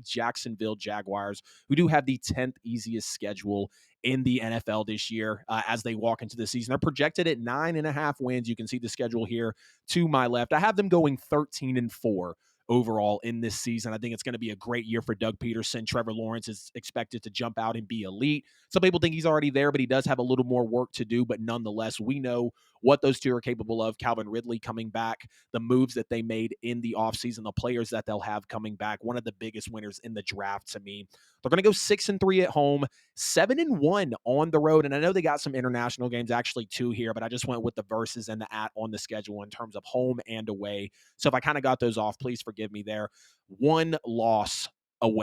Jacksonville Jaguars, who do have the 10th easiest schedule in the NFL this year as they walk into the season. They're projected at 9.5 wins. You can see the schedule here to my left. I have them going 13-4 overall in this season. I think it's going to be a great year for Doug Peterson. Trevor Lawrence is expected to jump out and be elite. Some people think he's already there, but he does have a little more work to do. But nonetheless, we know what those two are capable of. Calvin Ridley coming back, the moves that they made in the offseason, the players that they'll have coming back. One of the biggest winners in the draft to me. They're going to go 6-3 at home, 7-1 on the road. And I know they got some international games, actually two here, but I just went with the verses and the at on the schedule in terms of home and away. So if I kind of got those off, please forgive me there. One loss on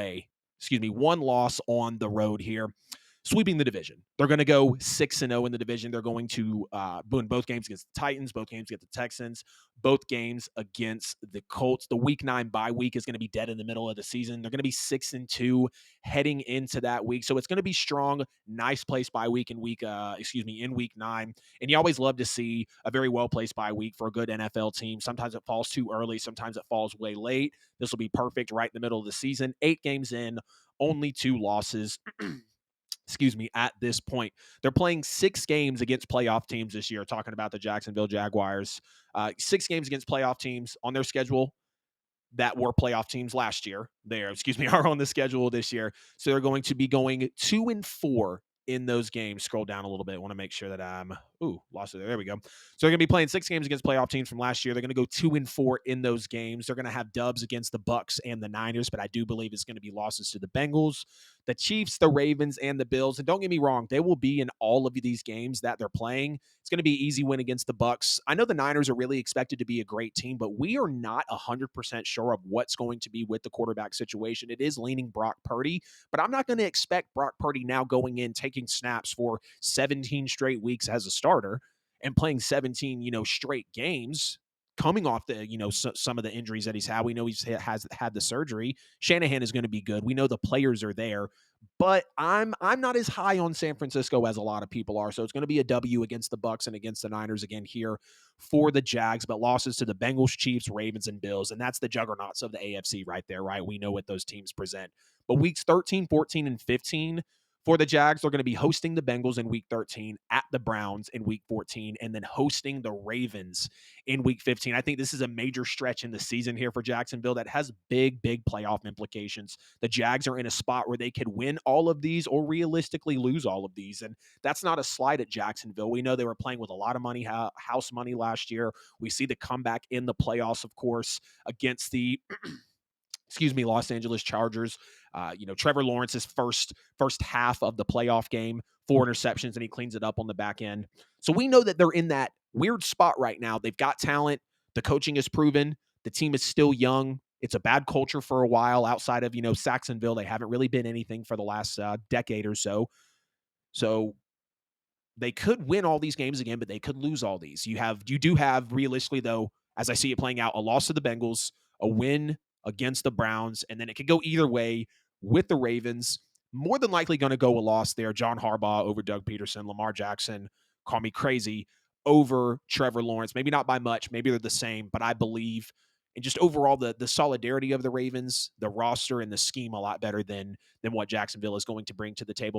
the road here, sweeping the division. They're going to go 6-0 in the division. They're going to win both games against the Titans, both games against the Texans, both games against the Colts. The week 9 bye week is going to be dead in the middle of the season. They're going to be 6-2 heading into that week. So it's going to be strong, nice place bye week in week 9. And you always love to see a very well-placed bye week for a good NFL team. Sometimes it falls too early. Sometimes it falls way late. This will be perfect right in the middle of the season. 8 games in, only 2 losses. At this point. They're playing 6 games against playoff teams this year, talking about the Jacksonville Jaguars. 6 games against playoff teams on their schedule that were playoff teams last year. Are on the schedule this year. So they're going to be going 2-4 in those games. Scroll down a little bit. I want to make sure that lost it. There we go. So they're going to be playing 6 games against playoff teams from last year. They're going to go 2-4 in those games. They're going to have dubs against the Bucks and the Niners, but I do believe it's going to be losses to the Bengals, the Chiefs, the Ravens, and the Bills. And don't get me wrong, they will be in all of these games that they're playing. It's going to be an easy win against the Bucks. I know the Niners are really expected to be a great team, but we are not 100% sure of what's going to be with the quarterback situation. It is leaning Brock Purdy, but I'm not going to expect Brock Purdy now going in, taking snaps for 17 straight weeks as a starter and playing 17, straight games, coming off the, some of the injuries that he's had. We know has had the surgery. Shanahan is going to be good. We know the players are there, but I'm not as high on San Francisco as a lot of people are. So it's going to be a W against the Bucks and against the Niners again here for the Jags, but losses to the Bengals, Chiefs, Ravens, and Bills. And that's the juggernauts of the AFC right there, right? We know what those teams present. But weeks 13, 14, and 15 for the Jags, they're going to be hosting the Bengals in week 13, at the Browns in week 14, and then hosting the Ravens in week 15. I think this is a major stretch in the season here for Jacksonville that has big, big playoff implications. The Jags are in a spot where they could win all of these or realistically lose all of these, and that's not a slight at Jacksonville. We know they were playing with a lot of money, house money last year. We see the comeback in the playoffs, of course, against the Los Angeles Chargers. Trevor Lawrence's first half of the playoff game, 4 interceptions, and he cleans it up on the back end. So we know that they're in that weird spot right now. They've got talent. The coaching is proven. The team is still young. It's a bad culture for a while outside of, Saxonville. They haven't really been anything for the last decade or so. So they could win all these games again, but they could lose all these. You do have realistically, though, as I see it playing out, a loss to the Bengals, a win against the Browns, and then it could go either way with the Ravens. More than likely going to go a loss there. John Harbaugh over Doug Peterson, Lamar Jackson, call me crazy, over Trevor Lawrence. Maybe not by much. Maybe they're the same, but I believe and just overall the solidarity of the Ravens, the roster, and the scheme a lot better than what Jacksonville is going to bring to the table.